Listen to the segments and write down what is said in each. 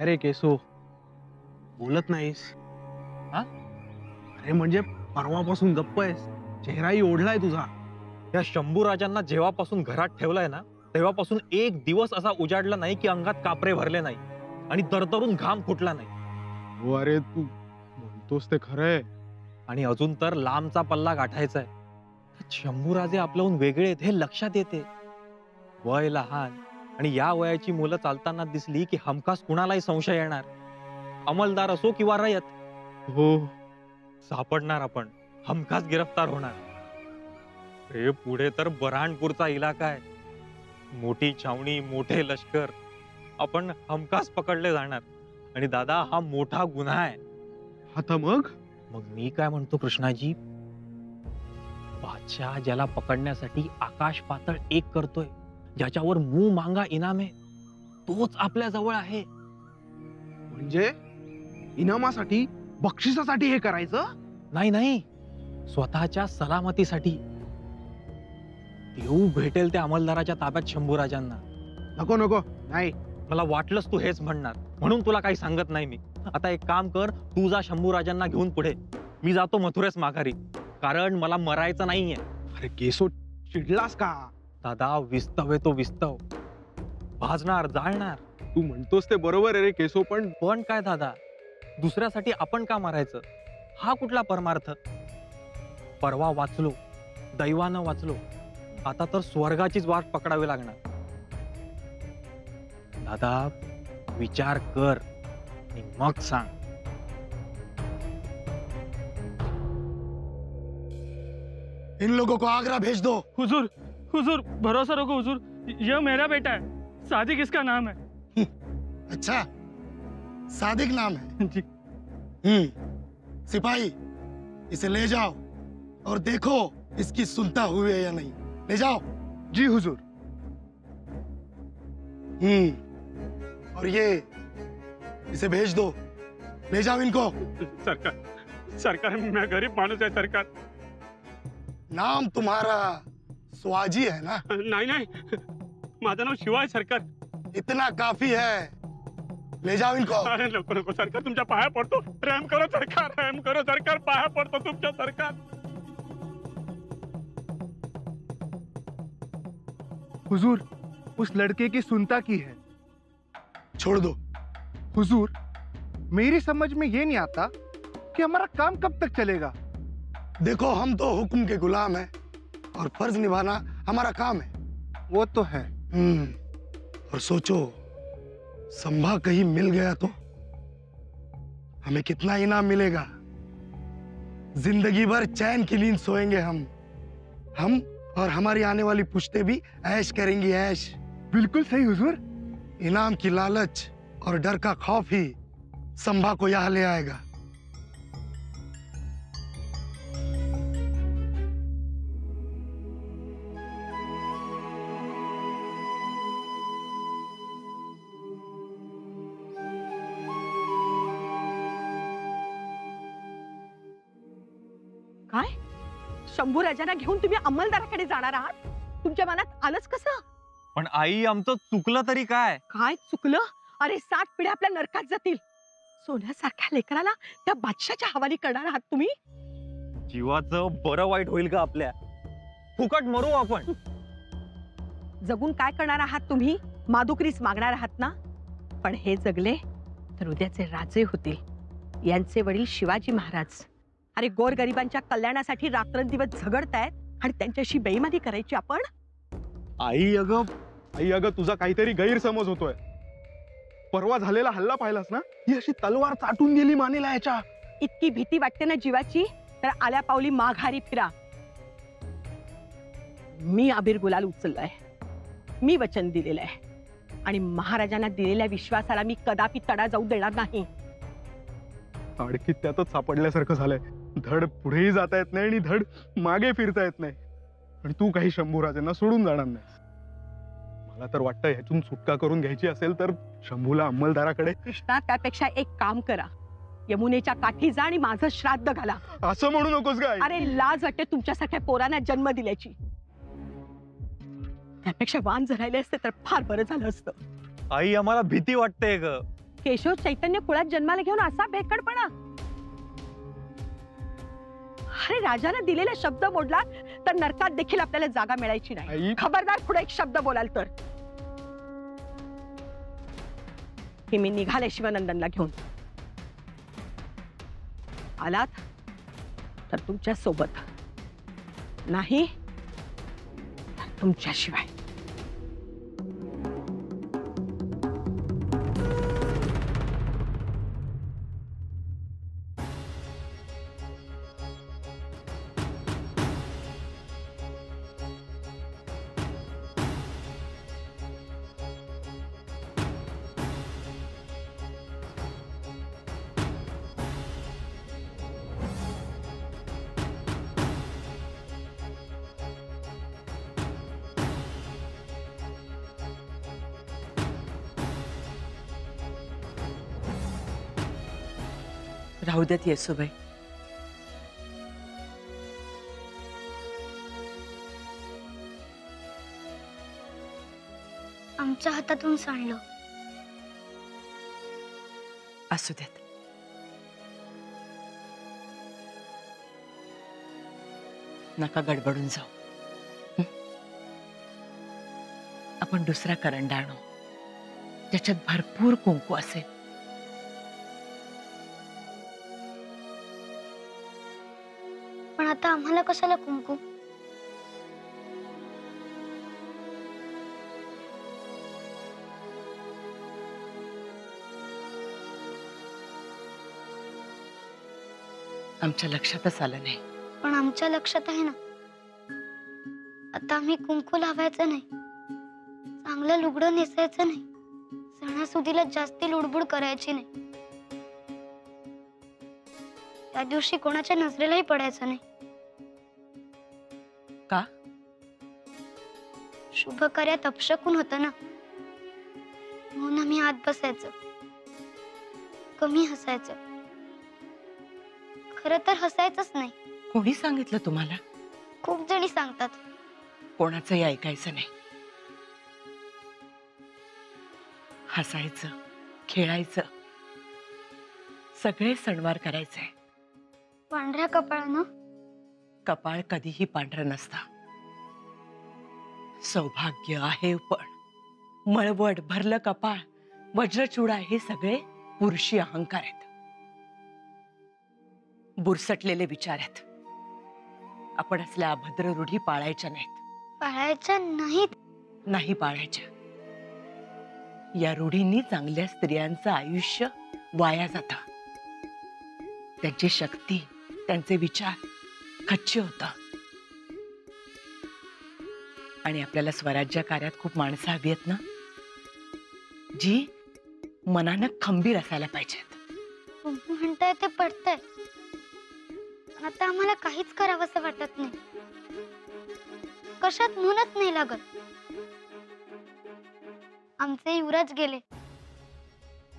रे केसो, बोलत नाहीस? हा? अरे म्हणजे परवापासून गप्प आहेस, चेहराही ओढलाय तुझा. या शंभूराजांना जेव्हापासून घरात ठेवलंय ना, तेव्हापासून एक दिवस असा उजाडला नाही की अंगात कापरे भरले नाही आणि दरदरून घाम फुटला नाही. हो अरे, तू म्हणतोस ते खरंय. आणि अजून तर लांबचा पल्ला गाठायचा आहे. शंभूराजे आपल्याहून वेगळे आहेत हे लक्षात येते. वय लहान आणि या वयाची मुलं चालताना दिसली की हमखास कुणालाही संशय येणार. अंमलदार असो किंवा रयत, हो, सापडणार आपण, हमखास गिरफ्तार होणार. हे पुढे तर बऱ्हाणपूरचा इलाका आहे. मोठी छावणी, मोठे लष्कर, आपण हमखास पकडले जाणार. आणि दादा, हा मोठा गुन्हा आहे. आता मग मग मी काय म्हणतो कृष्णाजी, बादशाह ज्याला पकडण्यासाठी आकाश पातळ एक करतोय, ज्याच्यावर मुंह मांगा इनाम आहे, तोच आपल्या जवळ आहे. म्हणजे इनामासाठी, बक्षिसासाठी हे करायचं? नाही नाही, स्वतःच्या सलामतीसाठी. देऊ भेटेल त्या अंमलदाराच्या ताब्यात शंभूराजांना. नको नको, नाही. मला वाटलंच तू हेच म्हणणार, म्हणून तुला काही सांगत नाही मी. आता एक काम कर, तू जा शंभूराजांना घेऊन पुढे, मी जातो मथुरेस माघारी, कारण मला मरायचं नाहीये. अरे केसो, चिडलास का? दादा, विस्तव आहे तो विस्तव, भाजणार, जाळणार. तू म्हणतोस ते बरोबर आहे रे केसो, पण पण काय दादा, दुसऱ्यासाठी आपण का मारायचं? हा कुठला परमार्थ? परवा वाचलो, दैवानं वाचलो, आता तर स्वर्गाचीच वाट पकडावी लागणार. दादा, विचार कर आणि मग सांग. इन लोगों को आगरा भेज दो। हुजूर, हुजूर भरोसा रखो हुजूर, यह मेरा बेटा है, सादिक इसका नाम है। अच्छा, सादिक नाम है जी। सिपाही, इसे ले जाओ और देखो इसकी सुनता हुए या नहीं। ले जाओ। जी हुजूर। और ये इसे भेज दो, ले जाओ इनको। सरकार, सरकार मैं गरीब माणूस आहे सरकार. नाम तुम्हारा स्वाजी है ना? नाही नाही, माझं नाव शिवा आहे सरकार. इतना काफी है, ले जाओ इनको। अरे नको नको सरकार, तुमच्या पाया पडतो, रहम करो सरकार, रहम करो सरकार, पाया पडतो तुमच्या सरकार. हुजूर, उस लड़के की सुनता की है। छोड़ दो। हुजूर, मेरी समझ में ये नहीं आता कि हमारा काम कब तक चलेगा। देखो, हम तो हुक्म के गुलाम हैं और फर्ज निभाना हमारा काम है। वो तो है। और सोचो, संभा कहीं मिल गया तो हमें कितना इनाम मिलेगा। जिंदगी भर चैन की नींद सोएंगे हम और हमारी आने वाली पुश्ते भी ऐश करेंगी, ऐश। बिल्कुल सही हुजूर। इनाम की लालच और डर का खौफ ही संभा को यहाँ ले आएगा। काय? शंभूराजांना घेऊन तुम्ही अंमलदाराकडे जाणार आहात? तुमच्या मनात आलंच कसं? पण आई, आमचं चुकलं तरी काय? काय चुकलं? अरे 7 पिढ्या आपल्या नरकात जातील. सोन्यासारख्या लेकराला त्या बादशाच्या हवाली करणार आहात तुम्ही? जीवाचं बरं वाईट होईल का आपल्या? फुकट मरू आपण. जगून काय करणार आहात तुम्ही? मादुकरीच मागणार आहात ना? पण हे जगले तर उद्याचे राजे होतील. यांचे वडील शिवाजी महाराज. अरे गोरगरिबांच्या कल्याणासाठी रात्रंदिवस झगडतायत आणि त्यांच्याशी बेईमानी करायची आपण? आई अगं तुझा काहीतरी गैरसमज होतोय. परवा झालेला हल्ला पाहिलास ना? ही अशी तलवार चाटून गेली मानेला याच्या. इतकी भीती वाटते ना जीवाची, तर आल्या पावली माघारी फिरा. मी अबीर गुलाल उचललाय, मी वचन दिलेलं आहे आणि महाराजांना दिलेल्या विश्वासाला मी कदापि तडा जाऊ देणार नाही. अडकीत त्यातच सापडल्यासारखं झालंय. धड पुढेही जाता येत नाही आणि धड मागे फिरता येत नाही. आणि तू काही शंभूराजांना सोडून जाणार नाही. मला तर वाटतं ह्यातून सुटका करून घ्यायची असेल तर शंभूला अंमलदाराकडे. कृष्णा, त्यापेक्षा एक काम करा, यमुनेच्या काठी जा आणि माझं श्राद्ध घाला. असं म्हणू नकोस काय? अरे लाज वाटते तुमच्यासारख्या पोरांना जन्म दिल्याची. त्यापेक्षा वान जरायले असते तर फार बरं झालं असतं. आई, आम्हाला भीती वाटते ग. केशव चैतन्य कुळात जन्माला घेऊन असा बेकडपणा? अरे राजाने दिलेला शब्द मोडला तर नरकात देखील आपल्याला जागा मिळायची नाही. आई खबरदार पुढे एक शब्द बोलाल तर. की मी निघाले शिवानंदनला घेऊन. आलात तर तुमच्या सोबत, नाही तर तुमच्याशिवाय. राहू देत येसूबाई. आमच्या हातातून सांडलं. असू देत. नका गडबडून जाऊ. हं? आपण दुसरा करंडा आणू, त्याच्यात भरपूर कुंकू असेल. पण आता आम्हाला कशाला कुंकू? आमच्या लक्षातच आलं नाही. पण आमच्या लक्षात आहे ना. आता आम्ही कुंकू लावायचं नाही, चांगलं लुगडं नेसायचं नाही, सणासुदीला जास्ती लुडबुड करायची नाही, त्या दिवशी कोणाच्या नजरेलाही पडायचं नाही. का? शुभ कार्यात अपशकुन होतं ना, म्हणून आम्ही आत बसायचं, कमी हसायचं. खरं तर हसायचंच नाही. कोणी सांगितलं तुम्हाला? खूप जणी सांगतात. कोणाचंही ऐकायचं नाही. हसायचं, खेळायचं, सगळे सणवार करायचे. पांढऱ्या कपाळानं? कपाळ कधीही पांढरं नसतं. सौभाग्य आहे पण मळवट, भरलं कपाळ, वज्रचूडा हे सगळे पुरुषी अहंकार आहेत, बुरसटलेले विचार आहेत. आपण असल्या अभद्र रूढी पाळायच्या नाहीत. पाळायच्या नाहीत? नाही पाळायच्या. या रूढींनी चांगल्या स्त्रियांचं आयुष्य वाया जातं. त्यांची शक्ती, त्यांचे विचार खच्ची होतं. आणि आपल्याला स्वराज्य कार्यात खूप माणसं हवी आहेत ना, जी मनानं खंबीर असायला पाहिजेत. तुम्ही म्हणताय ते पडतंय. आता आम्हाला काहीच करावंसं वाटत नाही. कशात म्हणत नाही लागत. आमचे युवराज गेले,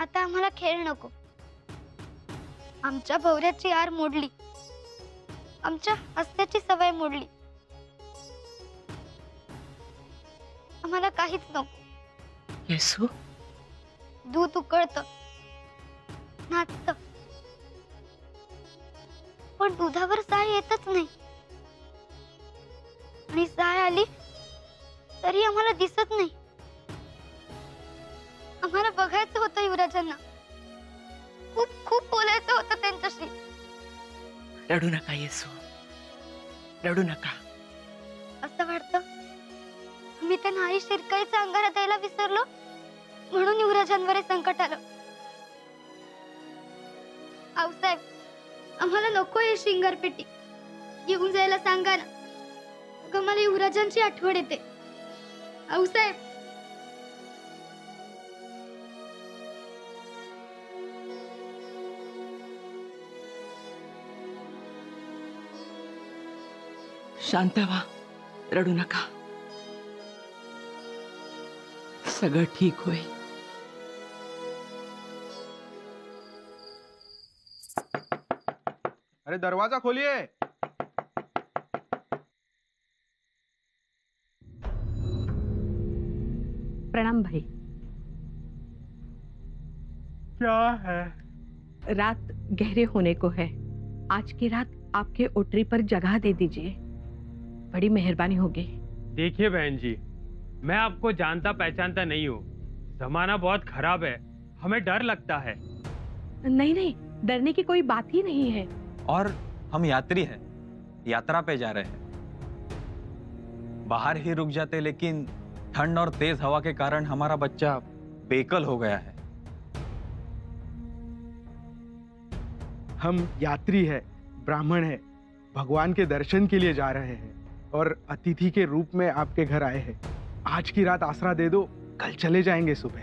आता आम्हाला खेळ नको. आमच्या भवऱ्याची आर मोडली, आमच्या हास्याची सवय मोडली. आम्हाला काहीच नको. येसू, दूध उकळतं, नाचतं, पण दुधावर साय येतच नाही. आणि साय आली तरी आम्हाला दिसत नाही. आम्हाला बघायचं होतं युवराजांना, खूप खूप बोलायचं होतं त्यांच्याशी. रडू नका येसू, रडू नका. असं वाटतं मी त्या नाही शिरकाईचा अंगारा द्यायला विसरलो, म्हणून युवराजांवर हे संकट आलं. आऊसाहेब, आम्हाला नको हे शिंगारपेटी. येऊन जायला सांगा ना, अगं मला युवराजांची आठवण येते. आऊसाहेब. शांत व्हा, रडू नका. सगळं ठीक होईल. अरे दरवाजा खोलिए. प्रणाम भाई. क्या है? रात गहरे होने को है। आज की रात आपके ओटरी पर जगह दे दीजिए, बड़ी मेहरबानी होगी। देखिए बहन जी, मैं आपको जानता पहचानता नहीं हूँ। जमाना बहुत खराब है, हमें डर लगता है। नहीं नहीं, डरने की कोई बात ही नहीं है। और हम यात्री हैं, यात्रा पे जा रहे हैं। बाहर ही रुक जाते, लेकिन ठंड और तेज हवा के कारण हमारा बच्चा बेकल हो गया है। हम यात्री है, ब्राह्मण है, भगवान के दर्शन के लिए जा रहे हैं और अतिथि के रूप में आपके घर आए हैं। आज की रात आसरा दे दो, कल चले जाएंगे सुबह।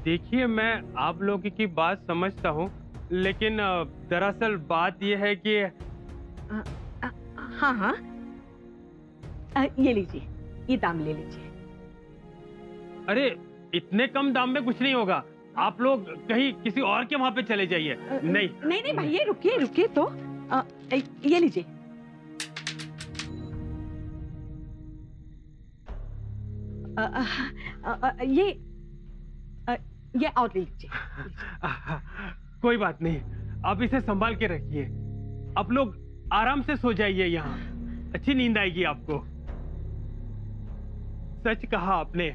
देखिए, मैं आप लोगों की बात समझता हूँ, लेकिन दरअसल बात यह है कि हाँ हाँ, ये लीजिए, ये दाम ले लीजिए। अरे इतने कम दाम में कुछ नहीं होगा। आप लोग कहीं किसी और के वहां पे चले जाइए। नहीं नहीं नहीं भैया, रुकिए रुकिए तो, ये लीजिए। ये और ले लीजिए। कोई बात नहीं, आप इसे संभाल के रखिए। आप लोग आराम से सो जाइए, यहाँ अच्छी नींद आएगी आपको। सच कहा आपने,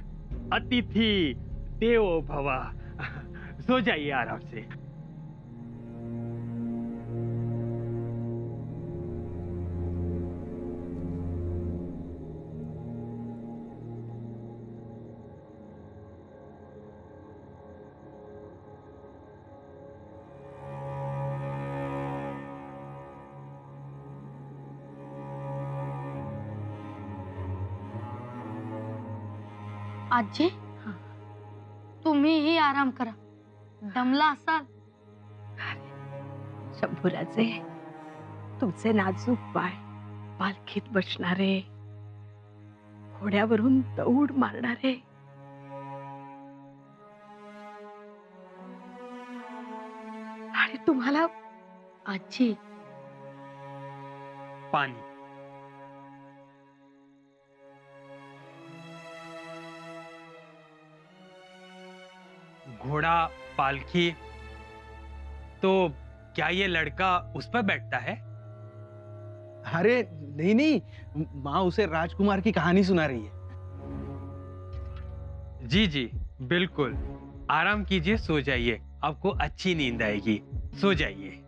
अतिथि देवो भव। सो जाइए आराम से। आजी, तुम्हीही आराम करा, दमला असाल. शंभूराजे, तुमचे नाजूक पाय, पालखीत बसणारे, घोड्यावरून दौड मारणारे, आणि तुम्हाला आजी, पानी. घोड़ा, पालकी, तो क्या ये लड़का उस पर बैठता है? अरे नहीं नहीं, माँ उसे राजकुमार की कहानी सुना रही है। जी जी बिल्कुल, आराम कीजिए, सो जाइए, आपको अच्छी नींद आएगी, सो जाइए।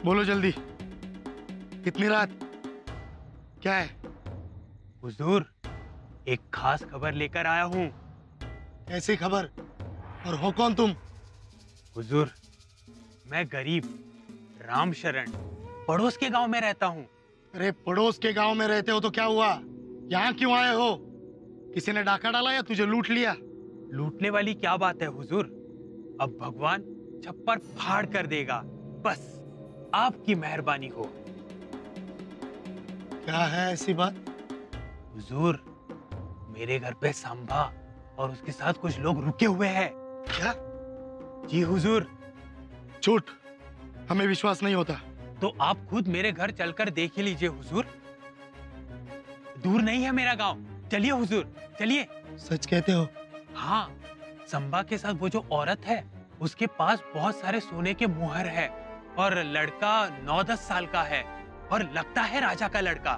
बोलो जल्दी, कितनी रात, क्या है? हुजूर, एक खास खबर लेकर आया हूँ। ऐसी खबर? और हो कौन तुम? हुजूर, मैं गरीब राम शरण पड़ोस के गांव में रहता हूँ। अरे पड़ोस के गांव में रहते हो तो क्या हुआ? यहाँ क्यों आए हो? किसी ने डाका डाला या तुझे लूट लिया? लूटने वाली क्या बात है हुजूर, अब भगवान छप्पर फाड़ कर देगा, बस आपकी मेहरबानी हो। क्या है ऐसी बात? हुजूर, मेरे घर पे सांबा और उसके साथ कुछ लोग रुके हुए हैं। क्या? जी हुजूर। झूठ, हमें विश्वास नहीं होता। तो आप खुद मेरे घर चलकर देख ही लीजिए हुजूर, दूर नहीं है मेरा गांव, चलिए हुजूर, चलिए। सच कहते हो? हाँ, संबा के साथ वो जो औरत है, उसके पास बहुत सारे सोने के मुहर है और लड़का 9-10 साल का है और लगता है राजा का लड़का।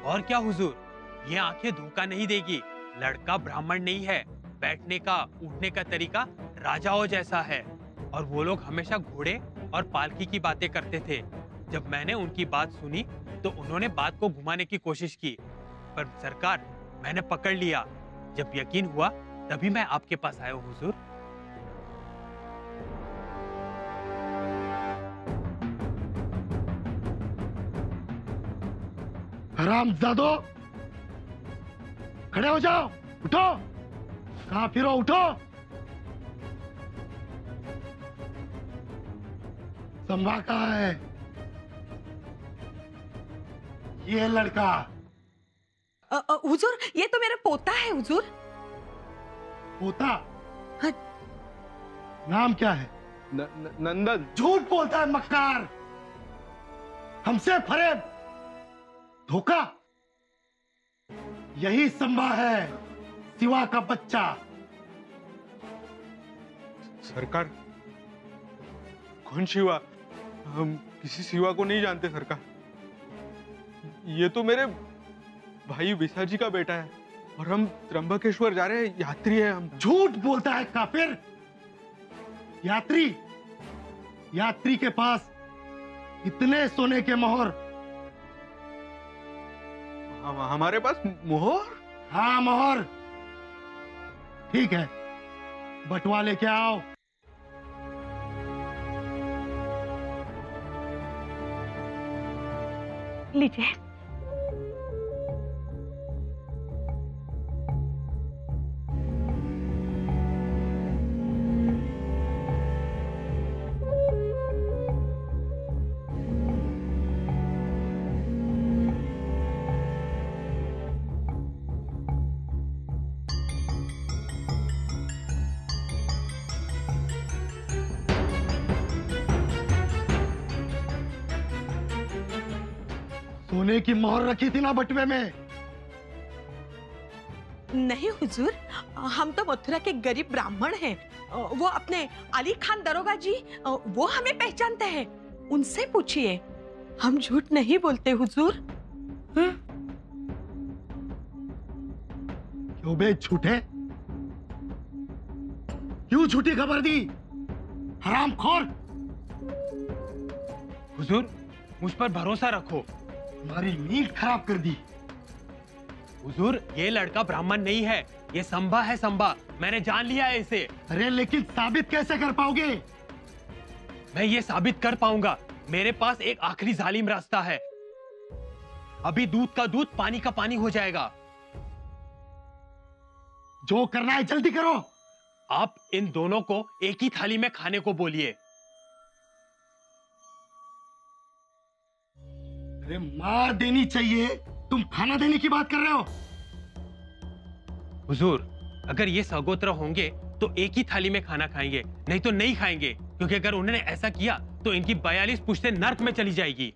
और क्या हुजूर, ये आंखें धोखा नहीं देगी, लड़का ब्राह्मण नहीं है, बैठने का, उठने का तरीका राजाओं जैसा है। और वो लोग हमेशा घोड़े और पालकी की बातें करते थे। जब मैंने उनकी बात सुनी तो उन्होंने बात को घुमाने की कोशिश की, पर सरकार मैंने पकड़ लिया। जब यकीन हुआ तभी मैं आपके पास आया हूं हुजूर। हरामजादो, खड़े हो जाओ, उठो। कहां फिरो, उठो। संभा कहाँ है? ये लड़का। हुजूर, ये तो मेरा पोता है हुजूर। पोता? हाँ। नाम क्या है? नंदन। झूठ बोलता है मक्कार, हमसे फरेब, धोखा। यही संभा है, शिवा का बच्चा। सरकार, कौन शिवा? हम किसी शिवा को नहीं जानते सरकार। ये तो मेरे भाई विसाजी का बेटा है और हम त्र्यंबकेश्वर जा रहे हैं, यात्री है हम। झूठ बोलता है काफिर। यात्री? यात्री के पास इतने सोने के मोहर? हमारे पास मोहर? हाँ, मोहर। ठीक है, बटवा लेके आओ। लीजिए। सोने की मोहर रखी थी ना बटवे में? नहीं हुजूर, हम तो मथुरा के गरीब ब्राह्मण हैं। वो अपने अली खान दरोगा जी, वो हमें पहचानते हैं। उनसे पूछिए, हम झूठ नहीं बोलते हुजूर। क्यों बे झूठे? क्यों झूठी खबर दी? हरामखोर! हुजूर, मुझ पर भरोसा रखो। हमारी नींद खराब कर दी। हुजूर, ये लड़का ब्राह्मण नहीं है, ये संभा है, संभा। मैंने जान लिया है इसे। अरे लेकिन साबित कैसे कर पाओगे? मैं ये साबित कर पाऊंगा। मेरे पास एक आखिरी जालिम रास्ता है। अभी दूध का दूध, पानी का पानी हो जाएगा। जो करना है जल्दी करो। आप इन दोनों को एक ही थाली में खाने को बोलिए। अरे मार देनी चाहिए, तुम खाना देने की बात कर रहे हो? हुजूर, अगर ये सगोत्र होंगे तो एक ही थाली में खाना खाएंगे, नहीं तो नहीं खाएंगे। क्योंकि अगर उन्होंने ऐसा किया तो इनकी 42 पुश्तें नर्क में चली जाएगी।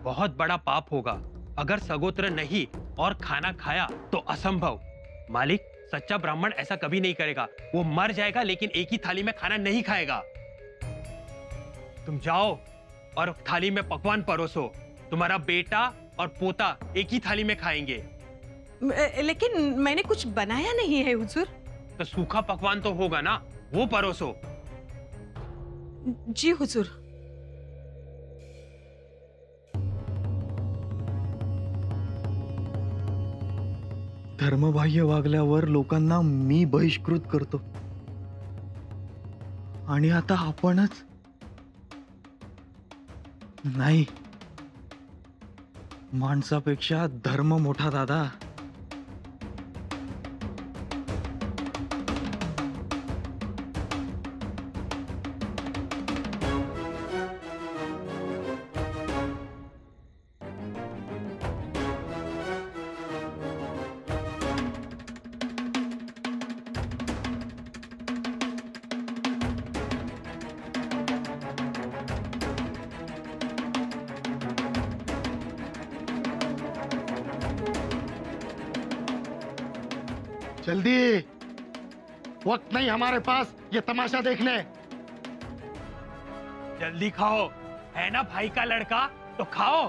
बहुत बड़ा पाप होगा अगर सगोत्र नहीं और खाना खाया तो असंभव। मालिक, सच्चा ब्राह्मण ऐसा कभी नहीं करेगा। वो मर जाएगा लेकिन एक ही थाली में खाना नहीं खाएगा। तुम जाओ और थाली में पकवान परोसो। तुम्हारा बेटा और पोता एक ही थाली में खाएंगे। लेकिन मैंने कुछ बनाया नहीं है हुजूर। तो सूखा पकवान तो होगा ना, वो परोसो। जी हुजूर। धर्मबाह्य वागल्यावर लोकांना मी बहिष्कृत करतो आणि आता आपणच नाही, माणसापेक्षा धर्म मोठा दादा। जल्दी, वक्त नहीं हमारे पास ये तमाशा देखने। जल्दी खाओ, है ना भाई का लड़का, तो खाओ।